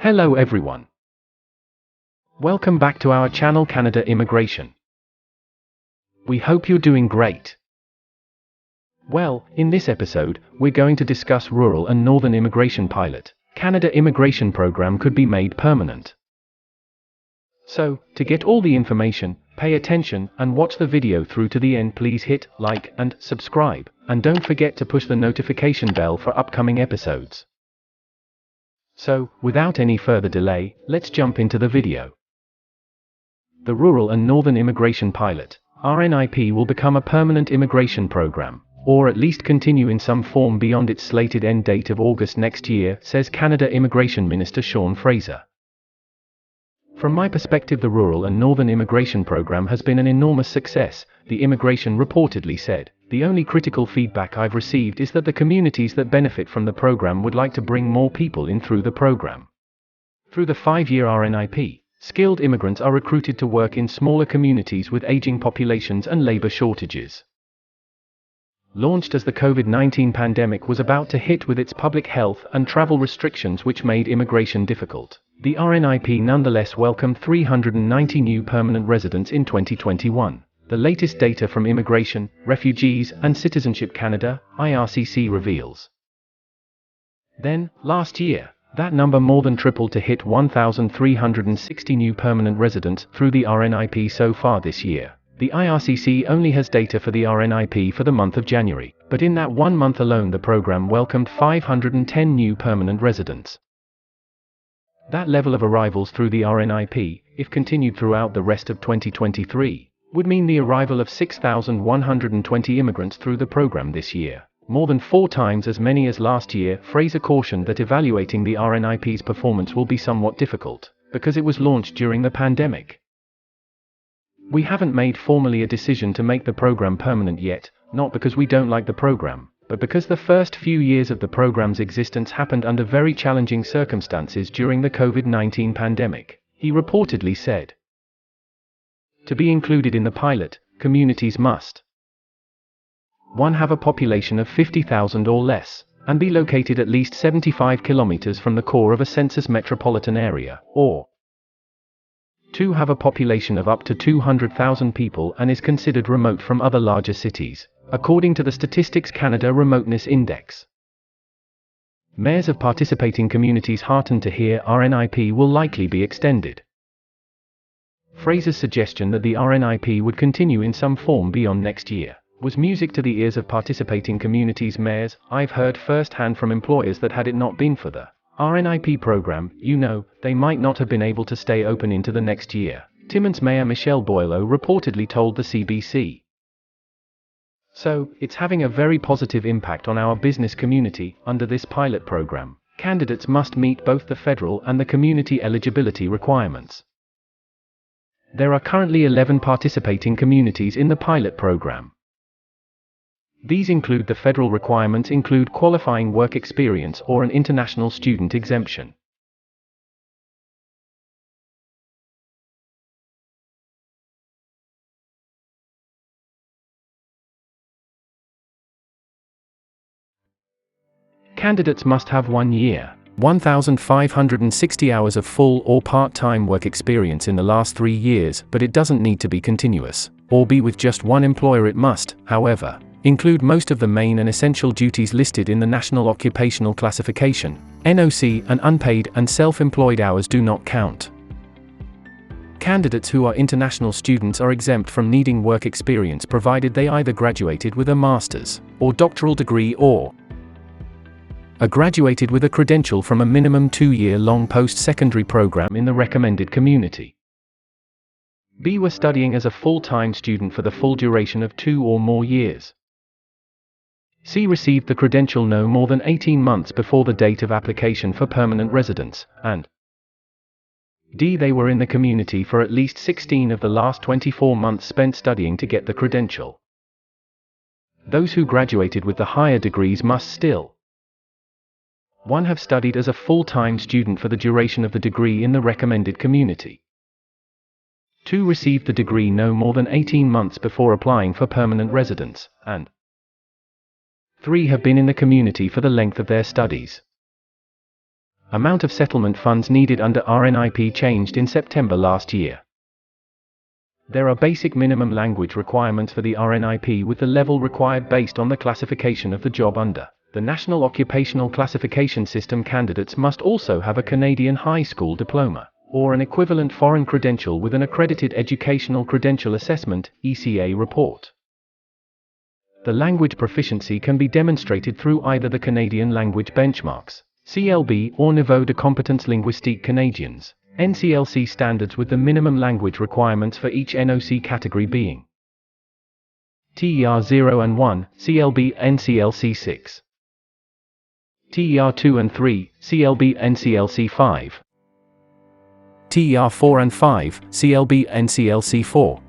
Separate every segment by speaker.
Speaker 1: Hello everyone. Welcome back to our channel Canada Immigration. We hope you're doing great. Well, in this episode, we're going to discuss Rural and Northern Immigration Pilot. Canada Immigration Program could be made permanent. So, to get all the information, pay attention and watch the video through to the end. Please hit like and subscribe, and don't forget to push the notification bell for upcoming episodes. So, without any further delay, let's jump into the video. The Rural and Northern Immigration Pilot, RNIP, will become a permanent immigration program, or at least continue in some form beyond its slated end date of August next year, says Canada Immigration Minister Sean Fraser. From my perspective, the Rural and Northern Immigration Program has been an enormous success, the immigration reportedly said. The only critical feedback I've received is that the communities that benefit from the program would like to bring more people in through the program. Through the 5-year RNIP, skilled immigrants are recruited to work in smaller communities with aging populations and labor shortages. Launched as the COVID-19 pandemic was about to hit with its public health and travel restrictions which made immigration difficult, the RNIP nonetheless welcomed 390 new permanent residents in 2021. The latest data from Immigration, Refugees and Citizenship Canada, IRCC, reveals. Then, last year, that number more than tripled to hit 1,360 new permanent residents through the RNIP so far this year. The IRCC only has data for the RNIP for the month of January, but in that 1 month alone the program welcomed 510 new permanent residents. That level of arrivals through the RNIP, if continued throughout the rest of 2023, would mean the arrival of 6,120 immigrants through the program this year, more than 4 times as many as last year. Fraser cautioned that evaluating the RNIP's performance will be somewhat difficult, because it was launched during the pandemic. We haven't made formally a decision to make the program permanent yet, not because we don't like the program, but because the first few years of the program's existence happened under very challenging circumstances during the COVID-19 pandemic, he reportedly said. To be included in the pilot, communities must 1. Have a population of 50,000 or less, and be located at least 75 kilometers from the core of a census metropolitan area, or 2. Have a population of up to 200,000 people and is considered remote from other larger cities, according to the Statistics Canada Remoteness Index. Mayors of participating communities heartened to hear RNIP will likely be extended. Fraser's suggestion that the RNIP would continue in some form beyond next year was music to the ears of participating communities' mayors. I've heard firsthand from employers that had it not been for the RNIP program, they might not have been able to stay open into the next year, Timmins Mayor Michelle Boileau reportedly told the CBC. So, it's having a very positive impact on our business community. Under this pilot program, candidates must meet both the federal and the community eligibility requirements. There are currently 11 participating communities in the pilot program. These include the federal requirements include qualifying work experience or an international student exemption. Candidates must have 1 year, 1,560 hours of full or part-time work experience in the last 3 years, but it doesn't need to be continuous, or be with just one employer. It must, however, include most of the main and essential duties listed in the National Occupational Classification, NOC, and unpaid and self-employed hours do not count. Candidates who are international students are exempt from needing work experience provided they either graduated with a master's or doctoral degree or are graduated with a credential from a minimum 2-year-long post-secondary program in the recommended community. B. Were studying as a full-time student for the full duration of 2 or more years. C. Received the credential no more than 18 months before the date of application for permanent residence, and D. They were in the community for at least 16 of the last 24 months spent studying to get the credential. Those who graduated with the higher degrees must still 1. Have studied as a full-time student for the duration of the degree in the recommended community. 2. Received the degree no more than 18 months before applying for permanent residence, and 3. Have been in the community for the length of their studies. Amount of settlement funds needed under RNIP changed in September last year. There are basic minimum language requirements for the RNIP with the level required based on the classification of the job under the National Occupational Classification System. Candidates must also have a Canadian high school diploma, or an equivalent foreign credential with an accredited Educational Credential Assessment (ECA) report. The language proficiency can be demonstrated through either the Canadian Language Benchmarks (CLB) or Niveau de Compétence Linguistique Canadiens (NCLC) standards, with the minimum language requirements for each NOC category being TER 0 and 1, CLB NCLC 6, TER 2 and 3, CLB NCLC 5, TER 4 and 5, CLB NCLC 4.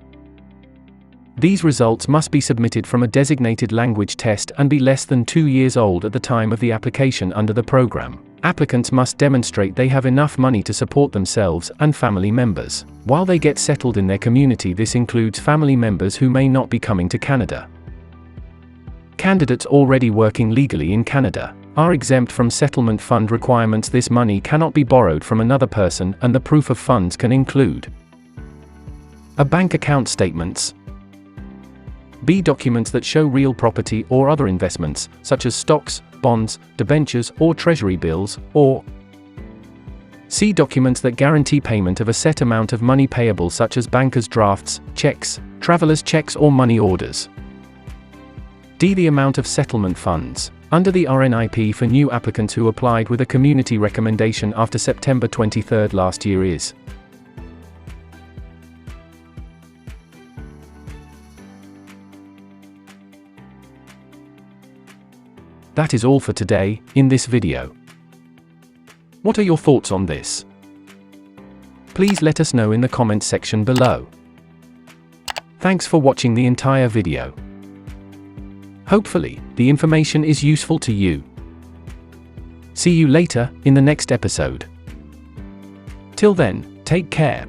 Speaker 1: These results must be submitted from a designated language test and be less than 2 years old at the time of the application under the program. Applicants must demonstrate they have enough money to support themselves and family members while they get settled in their community. This includes family members who may not be coming to Canada. Candidates already working legally in Canada are exempt from settlement fund requirements. This money cannot be borrowed from another person, and the proof of funds can include a bank account statements, B. documents that show real property or other investments, such as stocks, bonds, debentures, or treasury bills, or C. documents that guarantee payment of a set amount of money payable, such as bankers' drafts, checks, travelers' checks, or money orders. D. the amount of settlement funds under the RNIP for new applicants who applied with a community recommendation after September 23 last year is That is all for today, in this video. What are your thoughts on this? Please let us know in the comments section below. Thanks for watching the entire video. Hopefully, the information is useful to you. See you later, in the next episode. Till then, take care.